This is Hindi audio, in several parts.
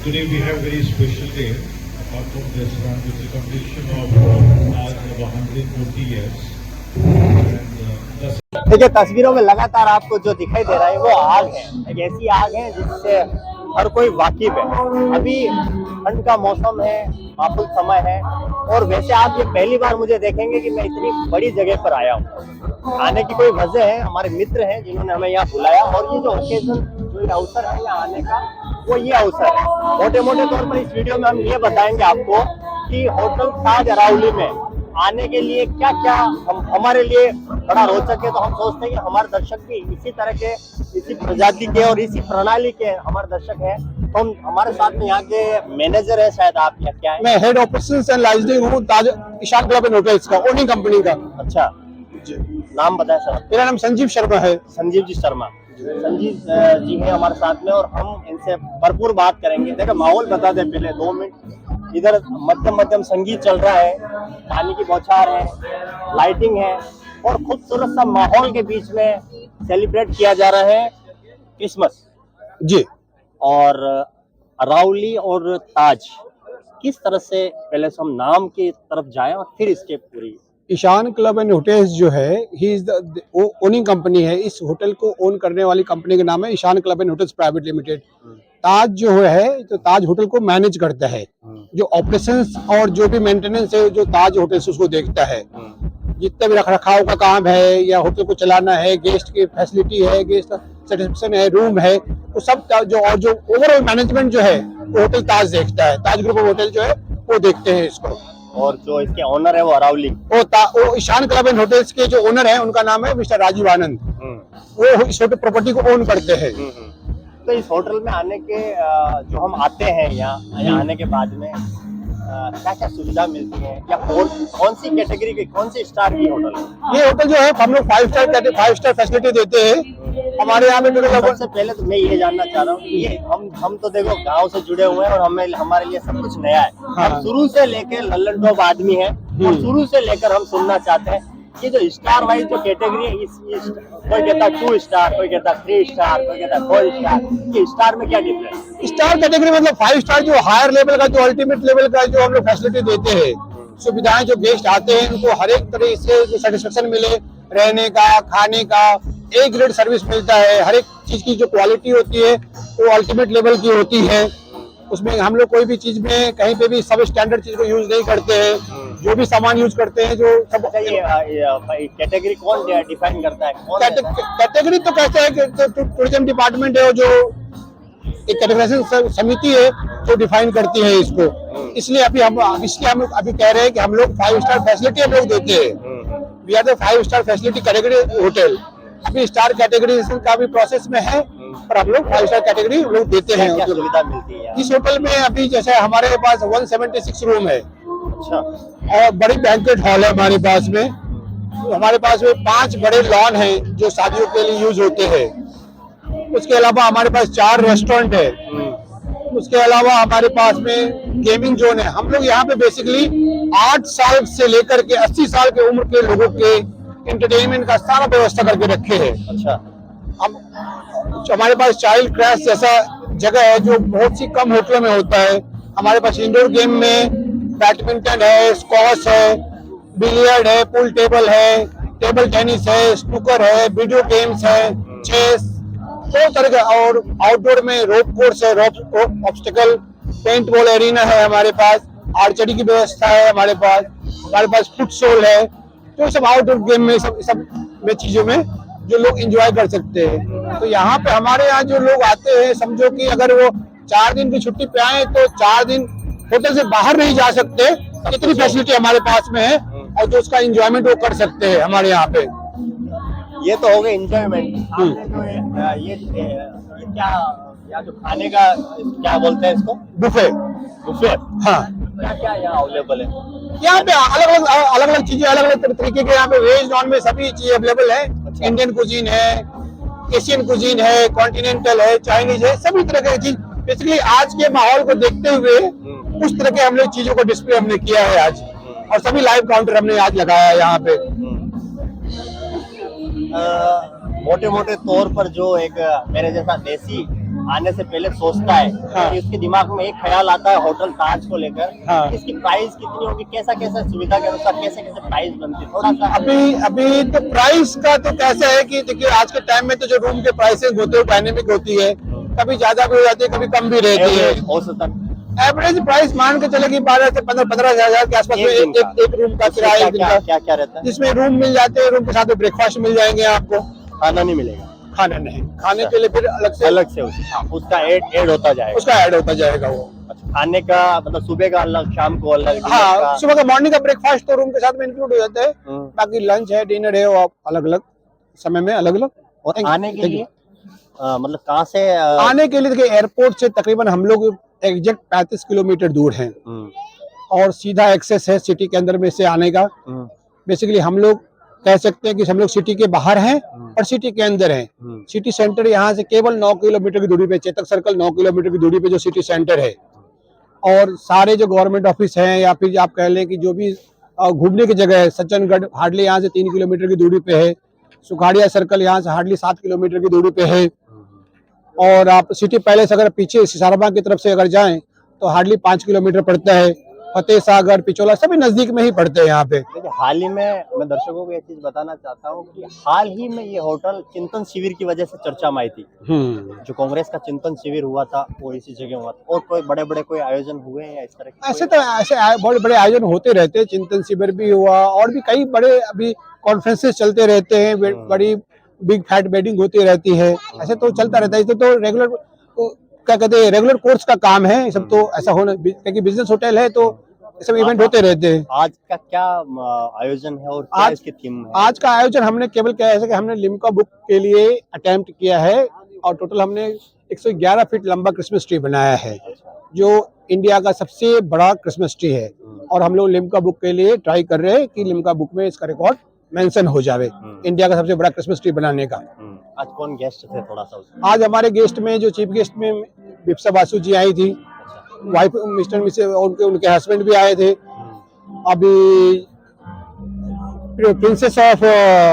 Today we have very special day. Apart from this one, with the completion of 140 years. देखिए तस्वीरों में लगातार आपको जो दिखाई दे रहा है वो आग है, एक ऐसी आग है जिससे हर कोई वाकिफ है। अभी ठंड का मौसम है, माकूल समय है और वैसे आप ये पहली बार मुझे देखेंगे कि मैं इतनी बड़ी जगह पर आया हूँ। आने की कोई वजह है, हमारे मित्र हैं जिन्होंने हमें यहाँ बुलाया और ये जो ओकेजन, जो ये अवसर है यहाँ आने का, वो ये अवसर है। मोटे मोटे तौर पर इस वीडियो में हम ये बताएंगे आपको कि होटल ताज अरावली में आने के लिए क्या क्या हमारे लिए बड़ा रोचक है। तो हम सोचते हैं कि हमारे दर्शक भी इसी तरह के, इसी प्रजाति के और इसी प्रणाली के हमारे दर्शक हैं। तो हम हमारे साथ में यहाँ के मैनेजर है, शायद आप क्या है? मैं हेड ऑपरेशंस एंड लाइसेंसिंग हूँ ताज ईशान क्लब एंड होटल्स का, ओनिंग कंपनी का। अच्छा जी, नाम बताएं सर। मेरा नाम संजीव शर्मा है। संजीव जी शर्मा, संजीव जी है हमारे साथ में और हम इनसे भरपूर बात करेंगे। देखो माहौल बता दें पहले 2 मिनट। इधर मध्यम संगीत चल रहा है, पानी की बौछार है, लाइटिंग है और खूबसूरत सा माहौल के बीच में सेलिब्रेट किया जा रहा है क्रिसमस जी। और अरावली और ताज किस तरह से, पहले से हम नाम की तरफ जाएं और फिर इसके पूरी। ईशान क्लब एंड होटल्स जो है, he is the owning company है। इस होटल को ओन करने वाली कंपनी का नाम है Ishan club and hotels private limited. Taj जो है, तो ताज होटल को मैनेज करता है। जो ऑपरेशंस और जो भी मेंटेनेंस है, जो ताज होटल्स उसको देखता है। जितने भी रख रखाव का काम है या होटल को चलाना है, गेस्ट की फैसिलिटी है, गेस्ट सेटिस्फेक्शन है, रूम है, वो सब जो और जो ओवरऑल मैनेजमेंट जो है वो होटल ताज देखता है। ताज ग्रुप ऑफ होटल जो है वो देखते हैं इसको। और जो इसके ओनर है वो अरावली, वो ईशान क्लब एंड होटल्स के जो ओनर है उनका नाम है मिस्टर राजीव आनंद। वो इस होटल प्रॉपर्टी को ओन करते हैं। तो इस होटल में आने के जो हम आते हैं यहाँ आने के बाद में क्या क्या सुविधा मिलती है या कौन सी कैटेगरी की, कौन सी स्टार की होटल है? ये होटल जो है हम लोग 5 स्टार फैसिलिटी देते हैं। हमारे यहाँ पे सबसे पहले तो मैं ये जानना चाह रहा हूँ कि ये हम तो देखो गांव से जुड़े हुए हैं और हमारे लिए सब कुछ नया है। हाँ। हम शुरू से लेकर लल्लन टॉप आदमी है और शुरू से लेकर हम सुनना चाहते हैं कि जो स्टार वाइज जो कैटेगरी है, कोई कहता है 2 स्टार, कोई कहता है 3 स्टार, कोई कहता है 4 स्टार, ये स्टार में क्या डिफरेंस? स्टार कैटेगरी मतलब 5 स्टार जो हायर लेवल का, जो अल्टीमेट लेवल का जो हम लोग फैसिलिटी देते हैं, सुविधाएं जो गेस्ट आते हैं उनको हर एक तरह से जो सेटिस्फेक्शन मिले, रहने का, खाने का, A ग्रेड सर्विस मिलता है। हर एक चीज की जो क्वालिटी होती है वो अल्टीमेट लेवल की होती है। उसमें हम लोग कोई भी चीज में कहीं पे भी सब स्टैंडर्ड चीज को यूज नहीं करते हैं। जो भी सामान यूज करते हैं जो सब। ये कैटेगरी कौन डिफाइन करता है? कैटेगरी तो कहते हैं कि टूरिज्म डिपार्टमेंट है, जो एक कैटेगराइजेशन समिति है जो डिफाइन करती है इसको। इसलिए हम अभी कह रहे हैं कि हम लोग 5 स्टार फैसिलिटी हम लोग देते हैं। We are the 5 star facility category hotel. अभी स्टार कैटेगराइजेशन का भी प्रोसेस में है, पर हम लोग 5 स्टार कैटेगरी हम लोग देते हैं। क्या सुविधा मिलती है इस होटल में? अभी जैसे हमारे पास 176 रूम है। अच्छा। और बड़ी बैंक्वेट हॉल है हमारे पास में। हमारे पास में 5 बड़े लॉन हैं जो शादियों के लिए यूज होते हैं। उसके अलावा हमारे पास 4 रेस्टोरेंट है। उसके अलावा हमारे पास में गेमिंग जोन है। हम लोग यहाँ पे बेसिकली 8 साल से लेकर के 80 साल के उम्र के लोगों के एंटरटेनमेंट का सारा व्यवस्था करके रखे हैं। अच्छा। हम हमारे पास चाइल्ड क्रैश जैसा जगह है जो बहुत सी कम होटलों में होता है। हमारे पास इंडोर गेम में बैडमिंटन है, स्क्वॉश है, बिलियर्ड है, पूल टेबल है, टेबल टेनिस है, स्नूकर है, वीडियो गेम्स है, चेस, बहुत तरह का। और आउटडोर में रोप कोर्स है, रोप ऑब्स्टिकल, पेंट बॉल एरिना है हमारे पास, आर्चरी की व्यवस्था है हमारे पास फुटसॉल है। तो सब आउटडोर गेम में सब में चीजों में जो लोग एंजॉय कर सकते हैं। तो यहाँ पे हमारे यहाँ जो लोग आते हैं, समझो कि अगर वो 4 दिन की छुट्टी पे आए तो 4 दिन होटल से बाहर नहीं जा सकते, इतनी फैसिलिटी हमारे पास में है और जो उसका एंजॉयमेंट वो कर सकते हैं हमारे यहाँ पे। ये तो हो गया एंजॉयमेंट। ये क्या जो खाने का क्या बोलते हैं इसको? बुफे। बुफे। हाँ। क्या क्या यहाँ अवेलेबल है? यहाँ पे अलग अलग चीजें, अलग अलग तरीके के यहाँ पे वेज नॉन वेज सभी चीज अवेलेबल है। अच्छा। इंडियन कुजीन है, एशियन कुजीन है, कॉन्टिनेंटल है, चाइनीज है, सभी तरह की चीज। बेसिकली आज के माहौल को देखते हुए उस तरह के हमने चीजों को डिस्प्ले हमने किया है आज। और सभी लाइव काउंटर हमने आज लगाया है यहाँ पे। मोटे मोटे तौर पर जो एक मेरे जैसा देसी आने से पहले सोचता है हाँ। कि उसके दिमाग में एक ख्याल आता है होटल ताज को लेकर, हाँ। इसकी प्राइस कितनी होगी, कैसा कैसा सुविधा के अनुसार कैसे कैसे प्राइस बनती है, थोड़ा सा अभी तो प्राइस का तो कैसा है कि देखिए आज के टाइम में तो जो रूम के प्राइसेस होते हैं डायनेमिक होती है, कभी ज्यादा भी हो जाती है, कभी कम भी रहती है। एवरेज औसतन एवरेज प्राइस मान के चले कि 12 से 15 हजार के आसपास में एक दिन का। एक रूम का किराया क्या एक दिन क्या का, क्या क्या रहता है? जिसमें रूम मिल जाते हैं, रूम के साथ में ब्रेकफास्ट मिल जाएंगे आपको। खाना नहीं मिलेगा, खाना नहीं, खाने के लिए फिर अलग से उसका ऐड होता जाएगा। उसका ऐड होता जाएगा वो। अच्छा, खाने का मतलब सुबह का अलग, शाम को अलग, डिनर हाँ, का? सुबह का मॉर्निंग का ब्रेकफास्ट तो रूम के साथ में इंक्लूड हो जाता है, हम्म। बाकी लंच है, डिनर है, वो आप अलग अलग समय में अलग अलग। और आने के लिए मतलब कहाँ से आने के लिए देखिए एयरपोर्ट से तकरीबन हम लोग एग्जैक्ट 35 किलोमीटर दूर हैं और सीधा एक्सेस है सिटी के अंदर में से आने का। बेसिकली हम लोग कह सकते हैं कि हम लोग सिटी के बाहर हैं और सिटी के अंदर हैं। सिटी सेंटर यहाँ से केवल 9 किलोमीटर की दूरी पे, चेतक सर्कल 9 किलोमीटर की दूरी पे जो सिटी सेंटर है। और सारे जो गवर्नमेंट ऑफिस हैं या फिर आप कह लें कि जो भी घूमने की जगह है, सज्जनगढ़ हार्डली यहाँ से 3 किलोमीटर की दूरी पे है, सुखाड़िया सर्कल यहाँ से हार्डली 7 किलोमीटर की दूरी पे है। और आप सिटी पैलेस अगर पीछे सिसाराबाग की तरफ से अगर जाएं तो हार्डली 5 किलोमीटर पड़ता है। फतेह सागर, पिचोला सभी नजदीक में ही पड़ते हैं यहाँ पे। देखिए, हाल ही में मैं दर्शकों को ये चीज बताना चाहता हूँ कि हाल ही में ये होटल चिंतन शिविर की वजह से चर्चा में आई थी। जो कांग्रेस का चिंतन शिविर हुआ था वो इसी जगह हुआ था। और कोई बड़े बड़े कोई आयोजन हुए हैं या इस तरह के? ऐसे बहुत बड़े आयोजन होते रहते हैं, चिंतन शिविर भी हुआ और भी कई बड़े अभी कॉन्फ्रेंसेस चलते रहते हैं, बड़ी बिग फैट वेडिंग होती रहती है। ऐसे तो चलता रहता है, इसे तो रेगुलर क्या कहते हैं, रेगुलर कोर्स का काम है सब। तो ऐसा होना, क्योंकि बिजनेस होटेल है तो सब इवेंट होते रहते हैं। आज का क्या आयोजन है और क्या इसकी थीम है? आज का आयोजन हमने केवल क्या है कि हमने लिम्का बुक के लिए अटेम्प्ट किया है और टोटल हमने 111 फीट लंबा क्रिसमस ट्री बनाया है, जो इंडिया का सबसे बड़ा क्रिसमस ट्री है। और हम लोग लिम्का बुक के लिए ट्राई कर रहे हैं कि लिम्का बुक में इसका रिकॉर्ड मेंशन हो जावे, इंडिया का सबसे बड़ा क्रिसमस ट्री बनाने का। आज कौन गेस्ट थे थोड़ा सा उसमें? आज हमारे गेस्ट में जो चीफ गेस्ट में बिपसा बासु जी आई थी, वाइफ मिस्टर मिसेस और उनके हस्बैंड भी आए थे। अभी प्रिंसेस ऑफ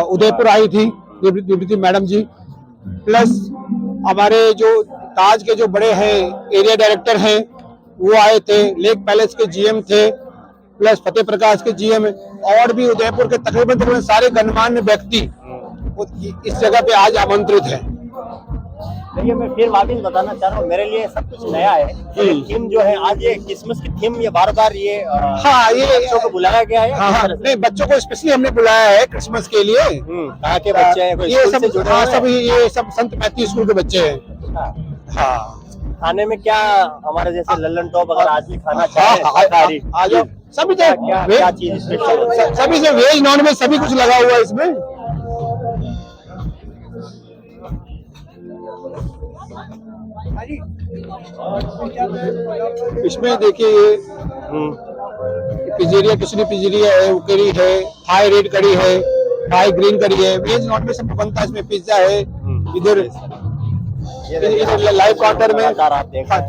उदयपुर आई थी, निवृत्ति मैडम जी। प्लस हमारे जो ताज के जो बड़े हैं एरिया डायरेक्टर हैं वो आए थे, लेक पैलेस के जीएम थे, प्लस फतेह प्रकाश के जीएम, और भी उदयपुर के तकरीबन सारे गणमान्य व्यक्ति इस जगह पे आज आमंत्रित हैं। देखिए, मैं फिर वापिस बताना चाह रहा हूँ, मेरे लिए सब कुछ नया है। ये थीम जो है आज, ये क्रिसमस की थीम, ये बार बार ये हाँ, ये बच्चों को बुलाया गया है। हाँ, नहीं, बच्चों को स्पेशली हमने बुलाया है क्रिसमस के लिए। कहाँ के बच्चे हैं? कोई ये स्कूल सब से जुड़े हुए हैं? सब ये सब संत मैथ्यू स्कूल के बच्चे हैं। हाँ, खाने में क्या हमारे जैसे लल्लन टॉप अगर आदमी खाना हाँ, चाहे आ जाओ सभी क्या चीज स्पेशल है? सभी से वेज नॉन वेज सभी कुछ लगा हुआ है इसमें। इसमें देखिए पिजेरिया, किशनी पिजेरिया है, वो करी है, थाई रेड करी है, थाई ग्रीन करी है, वेज नॉन वेज सब बनता है। इसमें पिज्जा है, इधर लाइव काउंटर में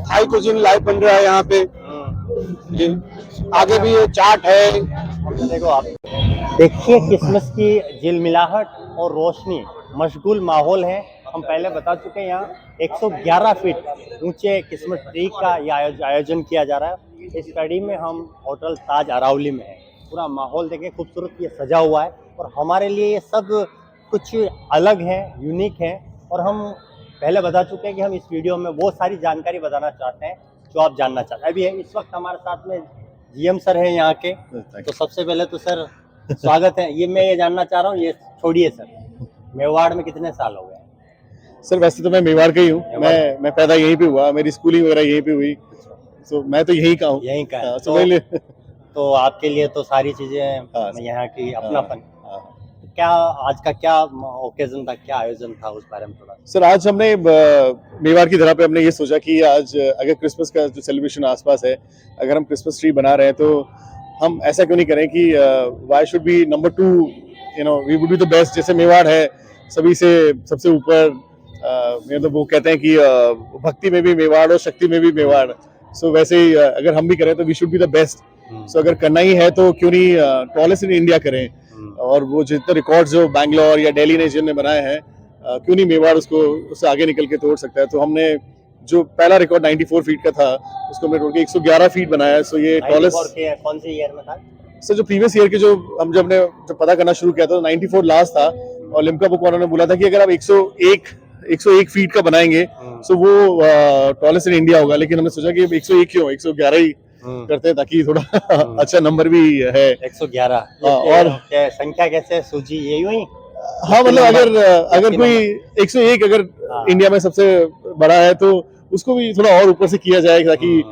थाई कुजीन लाइव बन रहा है यहाँ पे। जी, आगे भी ये चाट है। देखो आप देखिए, क्रिसमस की झिलमिलाहट और रोशनी, मशगूल माहौल है। हम पहले बता चुके हैं, यहाँ 111 फीट ऊंचे क्रिसमस ट्री का ये आयोजन किया जा रहा है। इस कड़ी में हम होटल ताज अरावली में है। पूरा माहौल देखिए, खूबसूरत ये सजा हुआ है और हमारे लिए ये सब कुछ अलग है, यूनिक है। और हम पहले बता चुके हैं कि हम इस वीडियो में वो सारी जानकारी बताना चाहते हैं जो आप जानना चाहते हैं। अभी इस वक्त हमारे साथ में जीएम सर हैं यहाँ के। तो सबसे पहले तो सर स्वागत है। मैं ये जानना चाह रहा हूँ, ये छोड़िए सर, मेवाड़ में कितने साल हो गए? सर वैसे तो मैं मेवाड़ का ही हूँ, मैं पैदा यहीं पे हुआ, मेरी स्कूलिंग वगैरह यहीं पे हुई, तो मैं तो यहीं का हूँ। यहीं का है। तो आपके लिए तो सारी चीजें यहाँ की अपनापन। क्या आज का क्या ओकेजन था, क्या आयोजन था, उस बारे में थोड़ा? सर आज हमने मेवाड़ की धरा पे हमने ये सोचा कि आज अगर क्रिसमस का जो सेलिब्रेशन आसपास है, अगर हम क्रिसमस ट्री बना रहे हैं तो हम ऐसा क्यों नहीं करें कि why should be number 2, we would be the best. जैसे मेवाड़ है सभी से सबसे ऊपर, तो वो कहते हैं कि भक्ति में भी मेवाड़ और शक्ति में भी मेवाड़। सो वैसे ही अगर हम भी करें तो we should be the best. So अगर करना ही है तो क्यों नहीं टॉलेस्ट इन इंडिया करें। और वो जितने रिकॉर्ड्स जो बैंगलोर या दिल्ली ने जिनने बनाए हैं, क्यों नहीं मेवाड़ उससे आगे निकल के तोड़ सकता है। तो हमने जो पहला रिकॉर्ड 94 फीट का था उसको हमने तोड़ के 111 फीट बनाया। सो ये 94 टॉलेस्ट के कौन से ईयर में था? सर जो प्रीवियस ईयर के जो हम जब पता करना शुरू किया था 94 लास्ट था, और लिम्का बुक वालों ने बोला था कि अगर आप 101 फीट का बनाएंगे तो वो टॉलेस्ट इन इंडिया होगा, लेकिन हमने सोचा कि 101 क्यों, 111 ही करते हैं ताकि थोड़ा अच्छा नंबर भी है। 111 और क्या संख्या कैसे सूझी यही हुई? हाँ मतलब अगर कोई 101 अगर इंडिया में सबसे बड़ा है तो उसको भी थोड़ा और ऊपर से किया जाए ताकि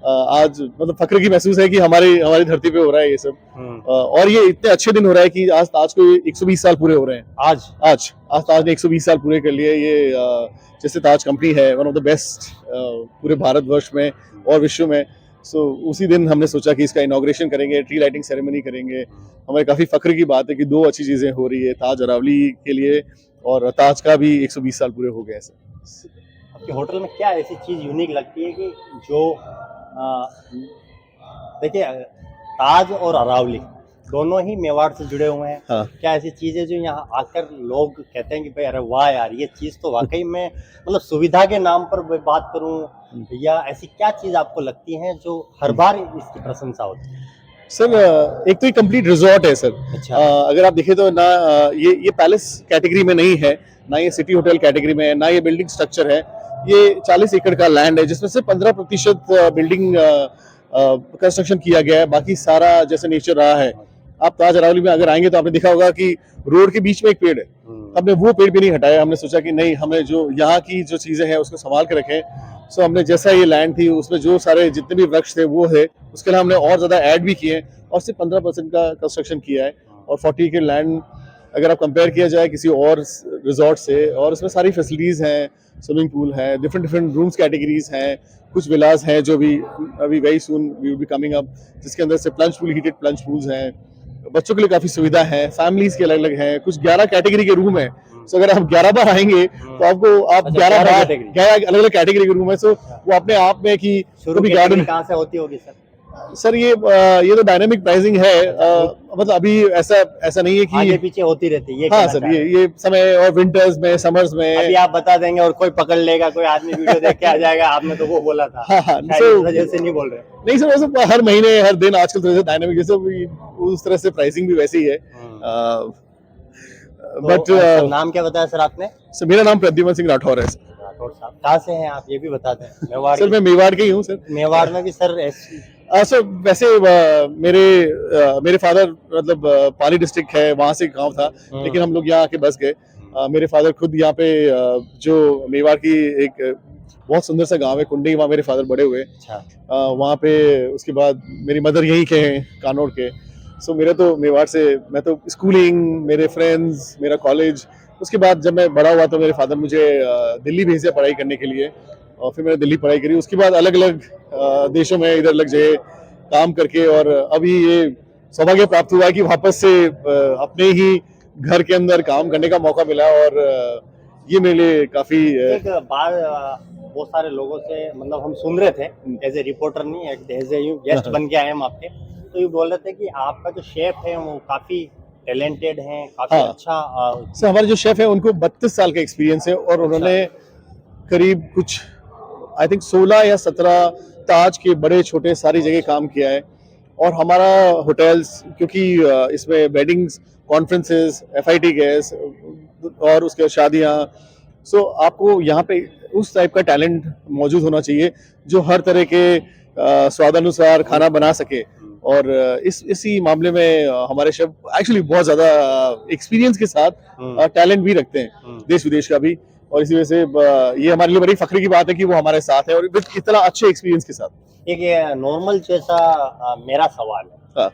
आज मतलब फक्र की महसूस है कि हमारी धरती पे हो रहा है ये सब। और ये इतने अच्छे दिन हो रहा है कि आज ताज को 120 साल पूरे हो रहे हैं। आज ताज ने 120 साल पूरे कर लिए। ये जैसे ताज कंपनी है वन ऑफ द बेस्ट पूरे भारतवर्ष में और विश्व में। सो उसी दिन हमने सोचा कि इसका इनॉग्रेशन करेंगे, ट्री लाइटिंग सेरेमनी करेंगे। हमें काफी फक्र की बात है कि दो अच्छी चीजें हो रही है, ताज अरावली के लिए और ताज का भी 120 साल पूरे हो गए। आपके होटल में क्या ऐसी चीज यूनिक लगती है कि जो देखिए ताज और अरावली दोनों ही मेवाड़ से जुड़े हुए हैं। हाँ। क्या ऐसी चीजें जो यहाँ आकर लोग कहते हैं कि भाई अरे वाह यार ये चीज तो वाकई में मतलब सुविधा के नाम पर मैं बात करूं, या ऐसी क्या चीज आपको लगती है जो हर बार इसकी प्रशंसा होती है? सर एक तो ये कंप्लीट रिजॉर्ट है सर। अच्छा। अगर आप देखें तो ना ये पैलेस कैटेगरी में नहीं है, ना ये सिटी होटल कैटेगरी में है, ना ये बिल्डिंग स्ट्रक्चर है। ये 40 एकड़ का लैंड है जिसमें से 15% बिल्डिंग कंस्ट्रक्शन किया गया है, बाकी सारा जैसे नेचर रहा है। आप ताज अरावली में अगर आएंगे तो आपने देखा होगा कि रोड के बीच में एक पेड़ है, हमने वो पेड़ भी नहीं हटाया। हमने सोचा कि नहीं, हमें जो यहाँ की जो चीजें हैं उसको संभाल के रखें। सो हमने जैसा ये लैंड थी उसमें जो सारे जितने भी वृक्ष थे वो है, उसके लिए हमने और ज्यादा ऐड भी किए और सिर्फ 15% का कंस्ट्रक्शन किया है। और 40 एकड़ लैंड अगर आप कंपेयर किया जाए किसी और रिजॉर्ट से, और उसमें सारी फैसिलिटीज हैं, स्विमिंग पूल है, डिफरेंट रूम्स कैटेगरीज हैं, कुछ विलास हैं जो भी अभी very soon we will be coming up, जिसके अंदर से plunge pool, heated plunge pools हैं। बच्चों के लिए काफी सुविधा है, फैमिलीज के अलग अलग हैं, कुछ 11 कैटेगरी के रूम है। सो अगर आप 11 बार आएंगे तो आप 11 अलग अलग कैटेगरी के रूम है। सो वो अपने आप में कि शुरू गार्डन कहाँ से होती होगी सर? सर ये तो डायनामिक प्राइसिंग है। मतलब अभी ऐसा नहीं है कि आगे पीछे होती रहती है। हाँ सर, ये समय और विंटर्स में, समर्स में अभी आप बता देंगे और कोई पकड़ लेगा, कोई आदमी वीडियो देख के आ जाएगा आपने तो वो बोला था। हाँ, इस वजह से नहीं बोल रहे। नहीं सर, वैसे हर महीने हर दिन आजकल तो डायनामिक जैसे उस तरह से प्राइसिंग भी वैसी ही है। बट नाम क्या बताया सर आपने? सर मेरा नाम प्रद्युमन सिंह राठौर है सर। राठौर साहब कहाँ से हैं आप ये भी बता दें। मेवाड़ सर मैं मेवाड़ के ही हूँ सर। मेवाड़ में भी सर सर वैसे मेरे फादर मतलब पाली डिस्ट्रिक्ट है, वहाँ से गांव था, लेकिन हम लोग यहाँ आके बस गए। मेरे फादर खुद यहाँ पे जो मेवाड़ की एक बहुत सुंदर सा गांव है कुंडी, वहाँ मेरे फादर बड़े हुए। अच्छा। वहाँ पे उसके बाद मेरी मदर यहीं के हैं, कानौर के। सो मेरा तो मेवाड़ से, मैं तो स्कूलिंग, मेरे फ्रेंड्स, मेरा कॉलेज, उसके बाद जब मैं बड़ा हुआ तो मेरे फादर मुझे दिल्ली भेजे पढ़ाई करने के लिए, और फिर मैंने दिल्ली पढ़ाई करी। उसके बाद अलग अलग देशों में इधर अलग जगह काम करके, और अभी ये सौभाग्य प्राप्त हुआ कि वापस से अपने ही घर के अंदर काम करने का मौका मिला। और ये मेरे लिए काफी एक बार बहुत सारे लोगों से मतलब हम सुन रहे थे, एज ए रिपोर्टर नहीं, एज ए गेस्ट बन के आए हम आपके, तो ये बोल रहे थे कि आपका जो शेफ है वो काफी टैलेंटेड है, काफी हाँ। अच्छा। सर हमारे जो शेफ है उनको 32 साल का एक्सपीरियंस है, और उन्होंने करीब कुछ आई थिंक 16 या 17 ताज के बड़े छोटे सारी जगह काम किया है। और हमारा होटल्स, क्योंकि इसमें वेडिंग्स, कॉन्फ्रेंसेस, FIT गैस और उसके शादियाँ, सो आपको यहाँ पे उस टाइप का टैलेंट मौजूद होना चाहिए जो हर तरह के स्वादानुसार खाना बना सके। और इसी मामले में हमारे शेफ एक्चुअली बहुत ज्यादा एक्सपीरियंस के साथ टैलेंट भी रखते हैं, देश विदेश का भी। और इसी वजह से ये हमारे लिए बड़ी फख्र की बात है कि वो हमारे साथ है, और इतना अच्छे एक्सपीरियंस के साथ। एक नॉर्मल जैसा मेरा सवाल है। हाँ।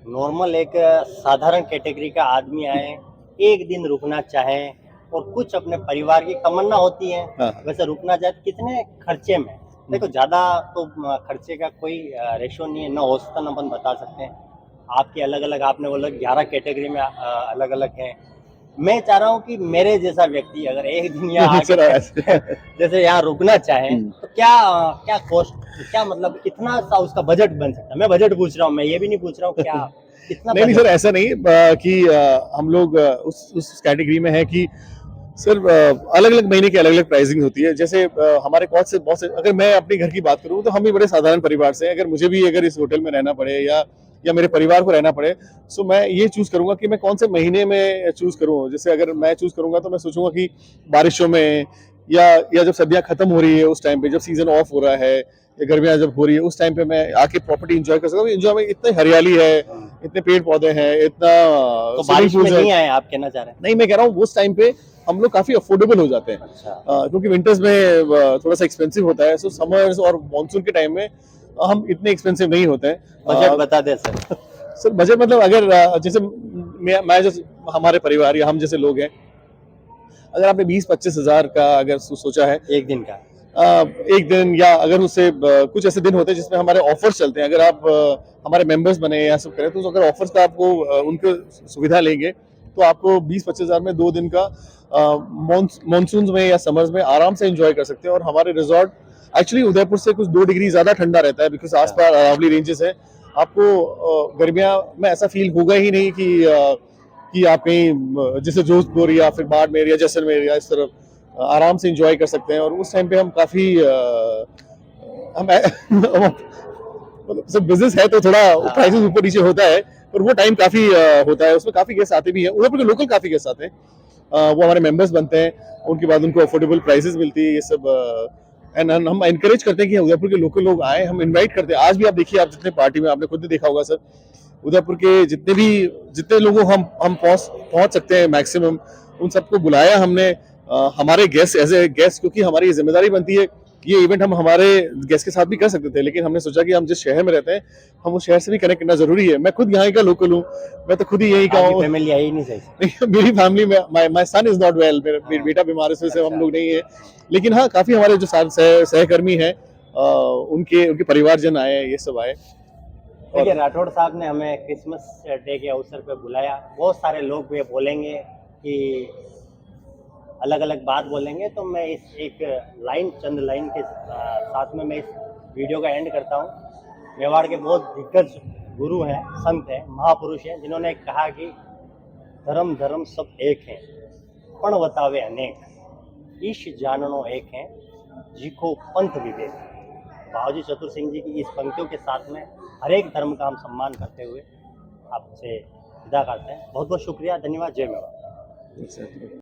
नॉर्मल एक साधारण कैटेगरी का आदमी आए, एक दिन रुकना चाहे और कुछ अपने परिवार की तमन्ना होती है, हाँ। वैसे रुकना चाहे तो कितने खर्चे में? देखो ज्यादा तो खर्चे का कोई रेशो नहीं है, ना औसतन अपन बता सकते हैं। आपके अलग अलग, आपने बोला 11 कैटेगरी में अलग अलग हैं। मैं चाह रहा हूँ कि मेरे जैसा व्यक्ति अगर एक दिन यहाँ जैसे यहाँ रुकना चाहे तो क्या कॉस्ट, क्या मतलब कितना सा उसका बजट बन सकता है? मैं बजट पूछ रहा हूँ, मैं ये भी नहीं पूछ रहा हूँ क्या कितना। नहीं सर, ऐसा नहीं कि हम लोग उस कैटेगरी में है कि सर अलग अलग महीने की अलग अलग प्राइसिंग होती है। जैसे हमारे कॉस्ट से बहुत से, अगर मैं अपने घर की बात करूँ तो हम भी बड़े साधारण परिवार से हैं। अगर मुझे भी अगर इस होटल में रहना पड़े या मेरे परिवार को रहना पड़े, सो मैं ये चूज करूंगा कि मैं कौन से महीने में चूज करूँ। जैसे अगर मैं चूज करूंगा तो मैं सोचूंगा कि बारिशों में या जब सर्दियां खत्म हो रही है उस टाइम पे, जब सीजन ऑफ हो रहा है या गर्मियां जब हो रही है उस टाइम पे मैं आके प्रॉपर्टी एंजॉय कर सकता हूँ। एंजॉय में इतनी हरियाली है, इतने पेड़ पौधे हैं, इतना तो swimming बारिश में pools है। नहीं आए आप कहना चाह रहे हैं? नहीं, मैं कह रहा हूँ उस टाइम पे हम लोग काफी अफोर्डेबल हो जाते हैं। अच्छा। क्योंकि विंटर्स में थोड़ा सा एक्सपेंसिव होता है, सो समर्स और मानसून के टाइम में हम इतने एक्सपेंसिव नहीं होते हैं। बजट बता दे सर। सर बजट मतलब अगर जैसे मैं जैसे हमारे परिवार या हम जैसे लोग हैं, अगर आपने 20-25 हजार का अगर सोचा है एक दिन का? एक दिन, या अगर उससे कुछ ऐसे दिन होते हैं जिसमें हमारे ऑफर्स चलते हैं, अगर आप हमारे मेंबर्स बने या सब करें, तो अगर ऑफर्स का आपको उनके सुविधा लेंगे तो आपको 20-25 हजार में 2 दिन का मानसून में या समर्स में आराम से एंजॉय कर सकते हैं। और हमारे रिजॉर्ट एक्चुअली उदयपुर से कुछ 2 डिग्री ज्यादा ठंडा रहता है, बिकॉज आसपास अरावली रेंजेस है। आपको गर्मियां में ऐसा फील होगा ही नहीं कि आप कहीं जैसे जोधपुर या फिर बाड़मेर या जैसलमेर या इस तरफ आराम से एंजॉय कर सकते हैं। और उस टाइम पे हम काफी हम मतलब सब बिजनेस है तो थोड़ा प्राइसेस ऊपर नीचे होता है, पर वो टाइम काफी होता है, उसमें काफी गेस्ट आते भी हैं। उधर के लोकल काफी गेस्ट आते हैं, वो हमारे मेंबर्स बनते हैं, उनके बाद उनको अफोर्डेबल प्राइसेस मिलती है, ये सब। एंड हम एनकरेज करते हैं कि उदयपुर के लोकल लोग आए, हम इनवाइट करते हैं। आज भी आप देखिए, आप जितने पार्टी में आपने खुद भी देखा होगा सर, उदयपुर के जितने लोगों हम पहुंच सकते हैं मैक्सिमम, उन सबको बुलाया हमने। हमारे गेस्ट एज ए गेस्ट, क्योंकि हमारी ये जिम्मेदारी बनती है, ये इवेंट हम हमारे गेस्ट के साथ भी कर सकते थे, लेकिन हमने सोचा कि हम जिस शहर में रहते हैं, हम उस शहर से भी कनेक्ट करना जरूरी है। मैं खुद यहाँ का लोकल हूँ, मैं तो खुद ही यहीं का हूँ। फैमिली आई नहीं सही? मेरी फैमिली में my son is not well, मेरा बेटा बीमार है, इस वजह से हम लोग नहीं है। लेकिन हाँ, काफी हमारे जो सहकर्मी हैं, उनके परिवारजन आए, ये सब आए। देखिए, राठौड़ साहब ने हमें क्रिसमस डे के अवसर पर बुलाया। बहुत सारे लोग ये बोलेंगे कि अलग अलग बात बोलेंगे, तो मैं इस एक चंद लाइन के साथ में मैं इस वीडियो का एंड करता हूँ। मेवाड़ के बहुत दिग्गज गुरु हैं, संत हैं, महापुरुष हैं, जिन्होंने कहा कि धर्म धर्म सब एक हैं, पण बतावे अनेक, ईश जाननो एक हैं, जीखो पंथ विवेक। बाबूजी चतुर सिंह जी की इस पंक्तियों के साथ में हर एक धर्म का हम सम्मान करते हुए आपसे विदा करते हैं। बहुत बहुत शुक्रिया, धन्यवाद, जय मेवाड़।